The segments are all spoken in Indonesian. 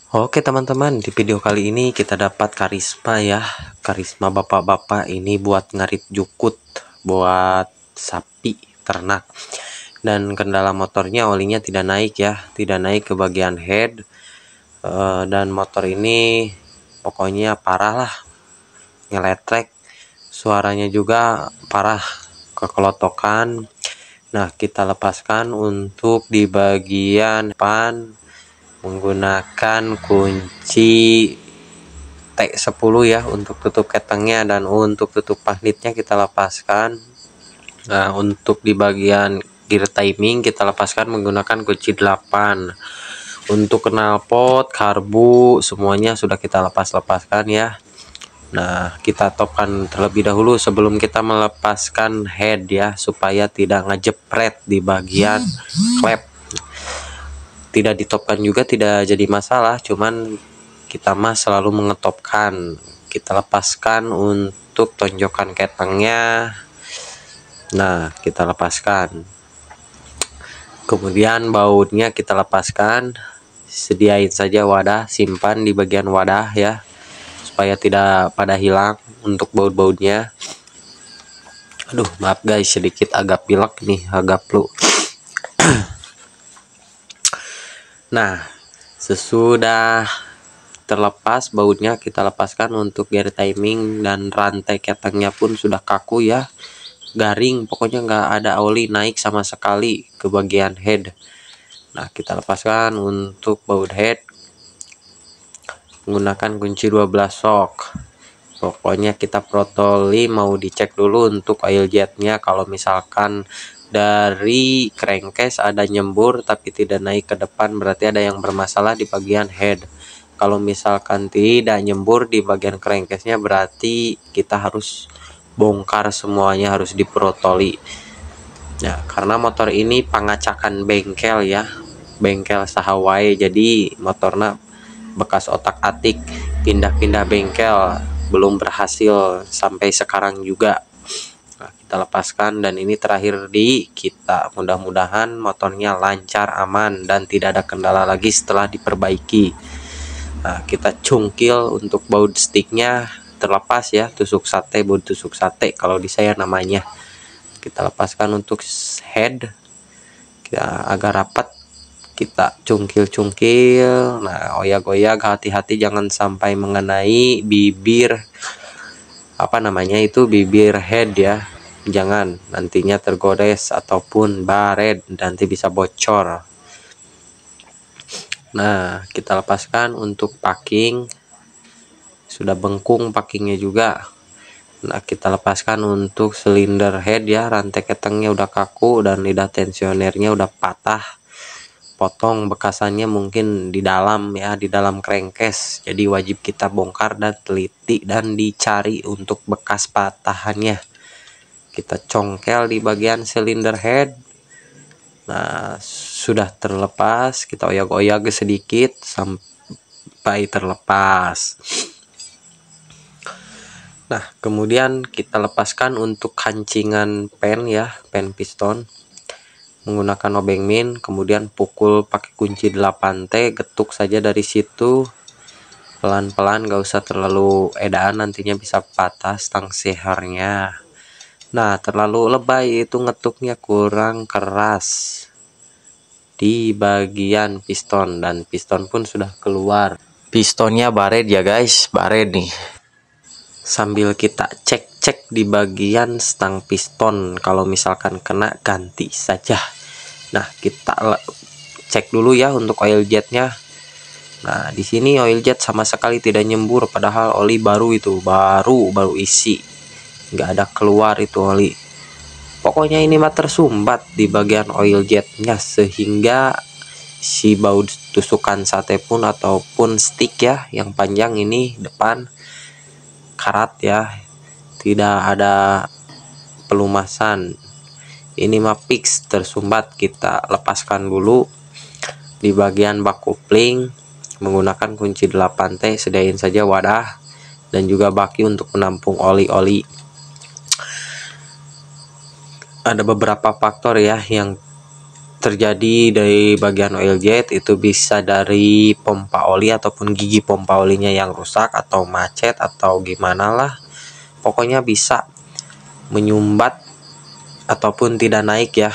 Oke teman-teman, di video kali ini kita dapat karisma ya. Karisma bapak-bapak ini buat ngarit jukut, buat sapi ternak. Dan kendala motornya olinya tidak naik ya, tidak naik ke bagian head. Dan motor ini pokoknya parah lah, ngeletrek. Suaranya juga parah, kekelotokan. Nah, kita lepaskan untuk di bagian depan menggunakan kunci T10 ya untuk tutup ketengnya, dan untuk tutup magnetnya kita lepaskan. Nah, untuk di bagian gear timing kita lepaskan menggunakan kunci 8. Untuk knalpot, karbu semuanya sudah kita lepaskan ya. Nah, kita topkan terlebih dahulu sebelum kita melepaskan head ya, supaya tidak ngejepret di bagian klep. Tidak ditopkan juga tidak jadi masalah, cuman kita mah selalu mengetopkan. Kita lepaskan untuk tonjokan ketengnya. Nah, kita lepaskan. Kemudian bautnya kita lepaskan. Sediain saja wadah, simpan di bagian wadah ya, supaya tidak pada hilang untuk baut-bautnya. Aduh, maaf guys, sedikit agak pilek nih, agak flu. Nah, sesudah terlepas bautnya kita lepaskan untuk gear timing, dan rantai ketengnya pun sudah kaku ya, garing, pokoknya nggak ada oli naik sama sekali ke bagian head. Nah, kita lepaskan untuk baut head menggunakan kunci 12 shock. Pokoknya kita protoli, mau dicek dulu untuk oil jetnya. Kalau misalkan dari crankcase ada nyembur tapi tidak naik ke depan, berarti ada yang bermasalah di bagian head. Kalau misalkan tidak nyembur di bagian crankcase-nya, berarti kita harus bongkar semuanya, harus diprotoli. Nah, karena motor ini pangacakan bengkel ya, bengkel sahawai, jadi motornya bekas otak-atik, pindah-pindah bengkel, belum berhasil sampai sekarang juga. Nah, kita lepaskan, dan ini terakhir di kita. Mudah-mudahan motornya lancar, aman, dan tidak ada kendala lagi setelah diperbaiki. Nah, kita cungkil untuk baut sticknya terlepas ya, tusuk sate, baut tusuk sate kalau di saya namanya. Kita lepaskan untuk head, kita agak rapat, kita cungkil-cungkil. Nah, oyak-oyak, hati-hati jangan sampai mengenai bibir, apa namanya itu, bibir head ya, jangan, nantinya tergores ataupun baret, nanti bisa bocor. Nah, kita lepaskan untuk packing, sudah bengkung packingnya juga. Nah, kita lepaskan untuk silinder head ya, rantai ketengnya udah kaku dan lidah tensionernya udah patah, potong bekasannya mungkin di dalam ya, di dalam crankcase. Jadi wajib kita bongkar dan teliti dan dicari untuk bekas patahannya. Kita congkel di bagian silinder head. Nah, sudah terlepas, kita oyak-oyak sedikit sampai terlepas. Nah, kemudian kita lepaskan untuk kancingan pen ya, pen piston menggunakan obeng min, kemudian pukul pakai kunci 8T, getuk saja dari situ pelan-pelan, gak usah terlalu edaan, nantinya bisa patah stang sehernya. Nah, terlalu lebay itu ngetuknya, kurang keras di bagian piston, dan piston pun sudah keluar. Pistonnya baret ya guys, baret nih. Sambil kita cek-cek di bagian stang piston, kalau misalkan kena ganti saja. Nah, kita cek dulu ya untuk oil jetnya. Nah, di sini oil jet sama sekali tidak nyembur, padahal oli baru itu, baru isi, nggak ada keluar itu oli. Pokoknya ini mah tersumbat di bagian oil jetnya, sehingga si baut tusukan sate pun ataupun stick ya yang panjang ini depan karat ya, tidak ada pelumasan. Ini mah fix tersumbat. Kita lepaskan dulu di bagian bak kopling menggunakan kunci 8T. Sediain saja wadah dan juga baki untuk menampung oli-oli. Ada beberapa faktor ya yang terjadi dari bagian oil jet itu bisa dari pompa oli ataupun gigi pompa olinya yang rusak atau macet atau gimana lah, pokoknya bisa menyumbat ataupun tidak naik ya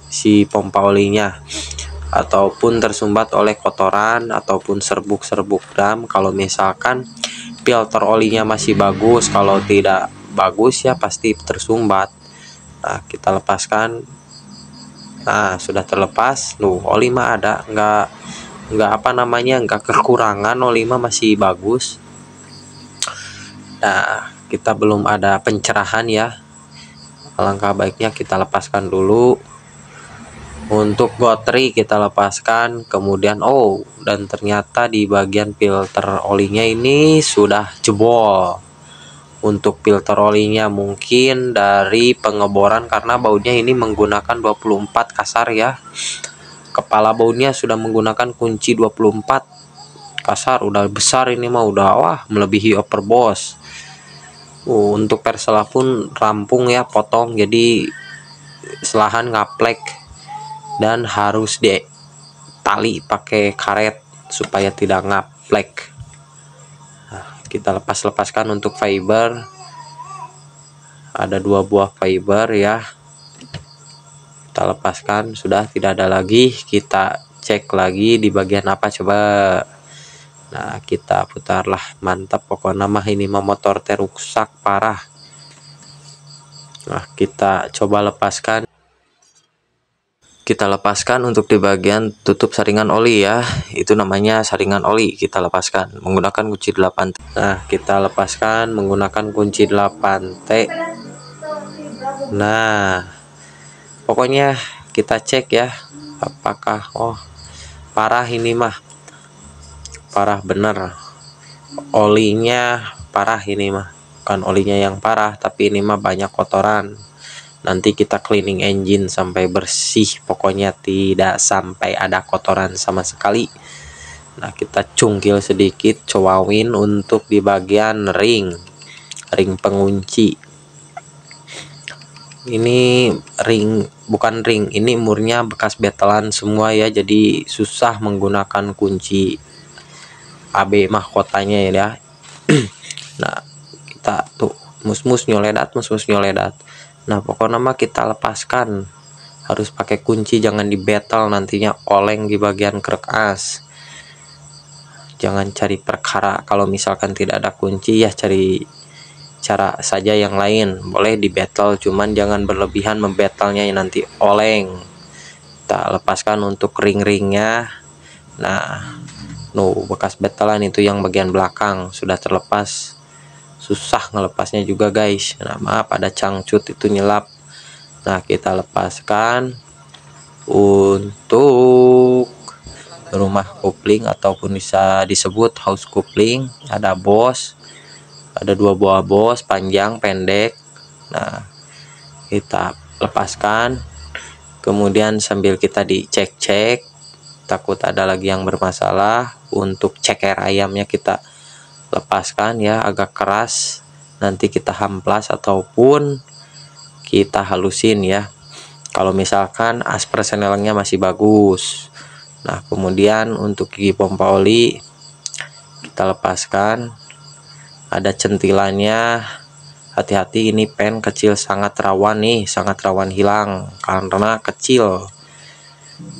si pompa olinya, ataupun tersumbat oleh kotoran ataupun serbuk-serbuk dam. Kalau misalkan filter olinya masih bagus, kalau tidak bagus ya pasti tersumbat. Nah, kita lepaskan. Nah, sudah terlepas. Oli mah ada, nggak apa namanya, nggak kekurangan, oli mah masih bagus. Nah, kita belum ada pencerahan ya. Alangkah baiknya kita lepaskan dulu. Untuk gotri kita lepaskan, kemudian dan ternyata di bagian filter olinya ini sudah jebol. Untuk filter olinya mungkin dari pengeboran, karena bautnya ini menggunakan 24 kasar ya. Kepala bautnya sudah menggunakan kunci 24 kasar, udah besar ini mah, udah melebihi overboss. Untuk persela pun rampung ya, potong, jadi selahan ngaplek dan harus ditali pakai karet supaya tidak ngaplek. Kita lepaskan untuk fiber, ada 2 buah fiber ya, kita lepaskan, sudah tidak ada lagi. Kita cek lagi di bagian apa coba. Nah, kita putarlah, mantap pokoknya mah, ini mah motor rusak parah. Nah, kita coba lepaskan. Kita lepaskan untuk di bagian tutup saringan oli ya, itu namanya saringan oli. Kita lepaskan menggunakan kunci 8T. Nah, kita lepaskan menggunakan kunci 8T. Nah, pokoknya kita cek ya, apakah parah ini mah, parah bener, olinya parah ini mah, bukan olinya yang parah, tapi ini mah banyak kotoran. Nanti kita cleaning engine sampai bersih, pokoknya tidak sampai ada kotoran sama sekali. Nah, kita cungkil sedikit, cowawin untuk di bagian ring pengunci. Ini bukan ring, ini murnya bekas betelan semua ya, jadi susah menggunakan kunci AB mahkotanya ya. Nah, kita tuh mus-mus nyoledat. Nah, pokoknya mah kita lepaskan, harus pakai kunci, jangan di betel, nantinya oleng di bagian krek as. Jangan cari perkara, kalau misalkan tidak ada kunci ya cari cara saja yang lain, boleh di betel, cuman jangan berlebihan membetelnya, nanti oleng. Kita lepaskan untuk ring-ringnya. Nah, bekas betelan itu yang bagian belakang sudah terlepas. Susah ngelepasnya juga guys. Nah, maaf ada cangcut itu nyelap. Nah, kita lepaskan untuk rumah kopling ataupun bisa disebut house kopling. Ada bos, ada 2 buah bos, panjang pendek. Nah, kita lepaskan, kemudian sambil kita dicek-cek, takut ada lagi yang bermasalah. Untuk ceker ayamnya kita lepaskan ya, agak keras, nanti kita hamplas ataupun kita halusin ya, kalau misalkan as persnelingnya masih bagus. Nah, kemudian untuk gigi pompa oli kita lepaskan, ada centilannya, hati-hati ini pen kecil, sangat rawan hilang karena kecil.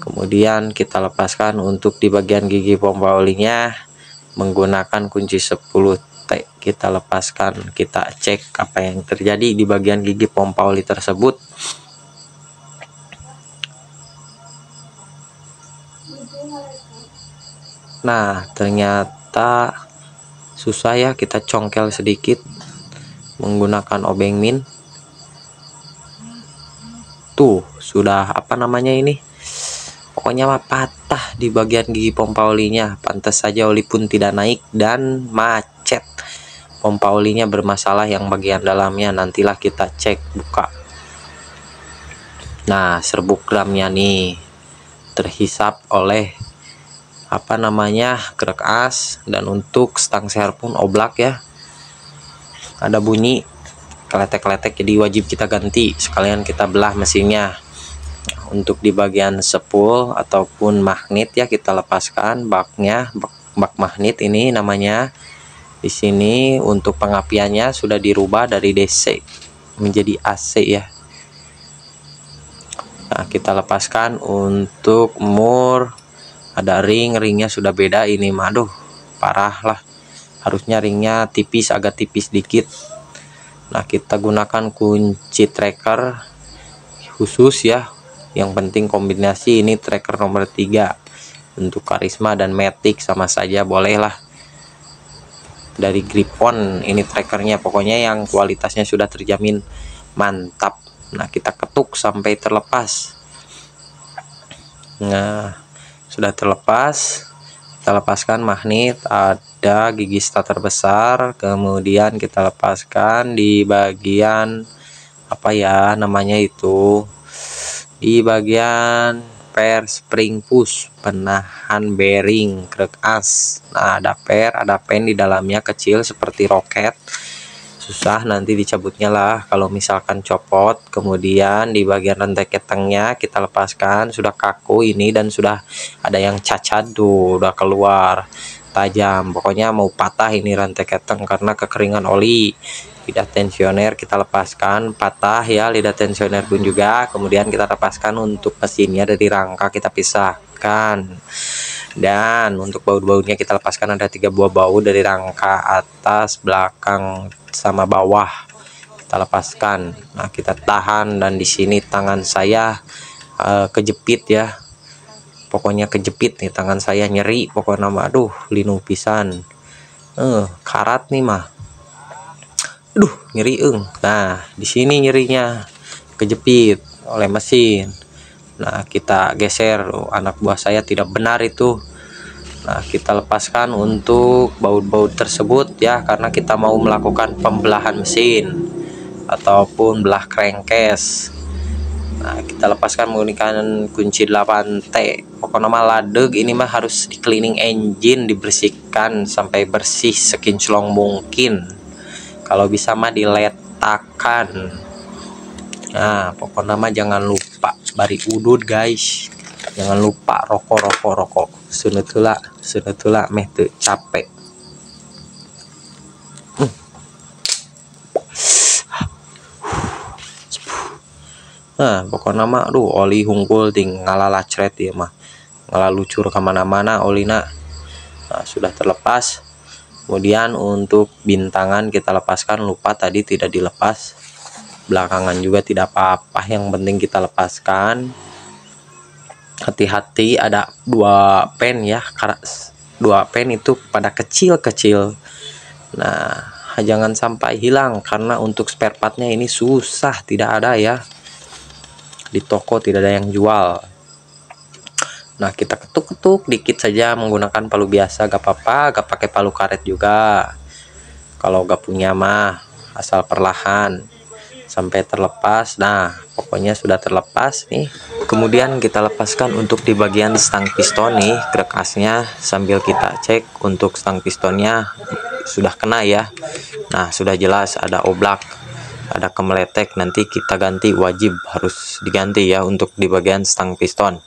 Kemudian kita lepaskan untuk di bagian gigi pompa olinya menggunakan kunci 10T. Kita lepaskan, kita cek apa yang terjadi di bagian gigi pompa oli tersebut. Nah, ternyata susah ya, kita congkel sedikit menggunakan obeng min. Tuh, sudah apa namanya ini, pokoknya mah patah di bagian gigi pompa olinya. Pantas saja oli pun tidak naik dan macet. Pompa olinya bermasalah yang bagian dalamnya, nantilah kita cek buka. Nah, serbuk damnya nih terhisap oleh apa namanya, krek as. Dan untuk stang seher pun oblak ya, ada bunyi kletek-kletek, jadi wajib kita ganti sekalian kita belah mesinnya. untuk di bagian spool ataupun magnet ya, kita lepaskan baknya, bak magnet ini namanya. Di sini untuk pengapiannya sudah dirubah dari DC menjadi AC ya. Nah, kita lepaskan untuk mur, ada ringnya sudah beda ini, aduh parah lah, harusnya ringnya tipis, agak tipis dikit. Nah, kita gunakan kunci tracker khusus ya, yang penting kombinasi ini tracker nomor 3 untuk Karisma dan Matic sama saja, bolehlah. Dari Grip-On ini trackernya, pokoknya yang kualitasnya sudah terjamin mantap. Nah, kita ketuk sampai terlepas. Nah, sudah terlepas, kita lepaskan magnet, ada gigi starter besar, kemudian kita lepaskan di bagian apa ya namanya itu, di bagian per spring push, penahan bearing krek as. Nah, ada per, ada pen di dalamnya kecil seperti roket, susah nanti dicabutnya lah kalau misalkan copot. Kemudian di bagian rantai ketengnya kita lepaskan, sudah kaku ini dan sudah ada yang cacat tuh, udah keluar tajam, pokoknya mau patah ini rantai keteng karena kekeringan oli. Lidah tensioner kita lepaskan, patah ya lidah tensioner pun juga. Kemudian kita lepaskan untuk mesinnya dari rangka, kita pisahkan. Dan untuk baut-bautnya kita lepaskan, ada 3 buah baut dari rangka atas, belakang sama bawah, kita lepaskan. Nah, kita tahan, dan di sini tangan saya kejepit ya, pokoknya kejepit nih tangan saya, nyeri pokoknya mah, aduh linu pisan, karat nih mah, aduh nyeri Nah, di sini nyerinya kejepit oleh mesin. Nah, kita geser, anak buah saya tidak benar itu. Nah, kita lepaskan untuk baut-baut tersebut ya, karena kita mau melakukan pembelahan mesin ataupun belah crankcase. Nah, kita lepaskan menggunakan kunci 8T. Pokoknya mah ladeg ini mah harus di cleaning engine, dibersihkan sampai bersih sekinclong mungkin. Kalau bisa mah diletakkan. Nah, pokoknya mah jangan lupa bari udud guys, jangan lupa rokok sunetula meh teu capek. Nah, pokoknya mah aduh oli hungkul ting ngalalacret ya mah, ngalalucur kemana-mana olina. Nah, sudah terlepas. Kemudian untuk bintangan kita lepaskan, lupa tadi tidak dilepas. Belakangan juga tidak apa-apa, yang penting kita lepaskan. Hati-hati, ada 2 pen ya, 2 pen itu pada kecil-kecil. Nah, jangan sampai hilang, karena untuk spare partnya ini susah, tidak ada ya di toko, tidak ada yang jual. Nah, kita ketuk-ketuk dikit saja menggunakan palu biasa, gak apa-apa, gak pakai palu karet juga kalau gak punya mah, asal perlahan sampai terlepas. Nah, pokoknya sudah terlepas nih. Kemudian kita lepaskan untuk di bagian stang piston nih, krek asnya, sambil kita cek untuk stang pistonnya sudah kena ya. Nah, sudah jelas ada oblak, ada kemeletek, nanti kita ganti, wajib harus diganti ya untuk di bagian stang piston.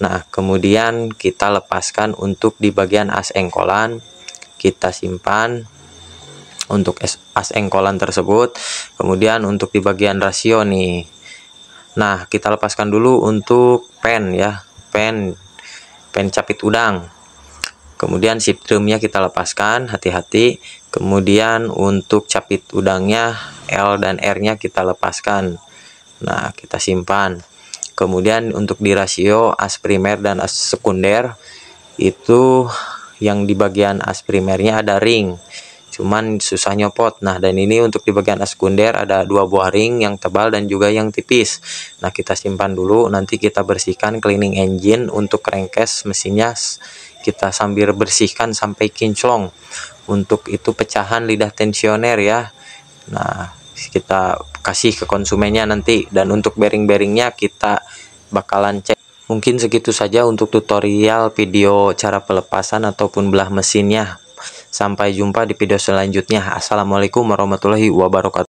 Nah, kemudian kita lepaskan untuk di bagian as engkolan, kita simpan untuk as engkolan tersebut. Kemudian untuk di bagian rasio nih, nah kita lepaskan dulu untuk pen ya, pen capit udang. Kemudian sip drumnya kita lepaskan, hati-hati. Kemudian untuk capit udangnya, L dan R nya kita lepaskan. Nah, kita simpan. Kemudian untuk di rasio as primer dan as sekunder, itu yang di bagian as primernya ada ring, cuman susah nyopot. Nah, dan ini untuk di bagian as sekunder ada 2 buah ring, yang tebal dan juga yang tipis. Nah, kita simpan dulu, nanti kita bersihkan cleaning engine untuk crankcase mesinnya, kita sambil bersihkan sampai kinclong. Untuk itu pecahan lidah tensioner ya. Nah, kita kasih ke konsumennya nanti, dan untuk bearing-bearingnya kita bakalan cek. Mungkin segitu saja untuk tutorial video cara pelepasan ataupun belah mesinnya. Sampai jumpa di video selanjutnya. Assalamualaikum warahmatullahi wabarakatuh.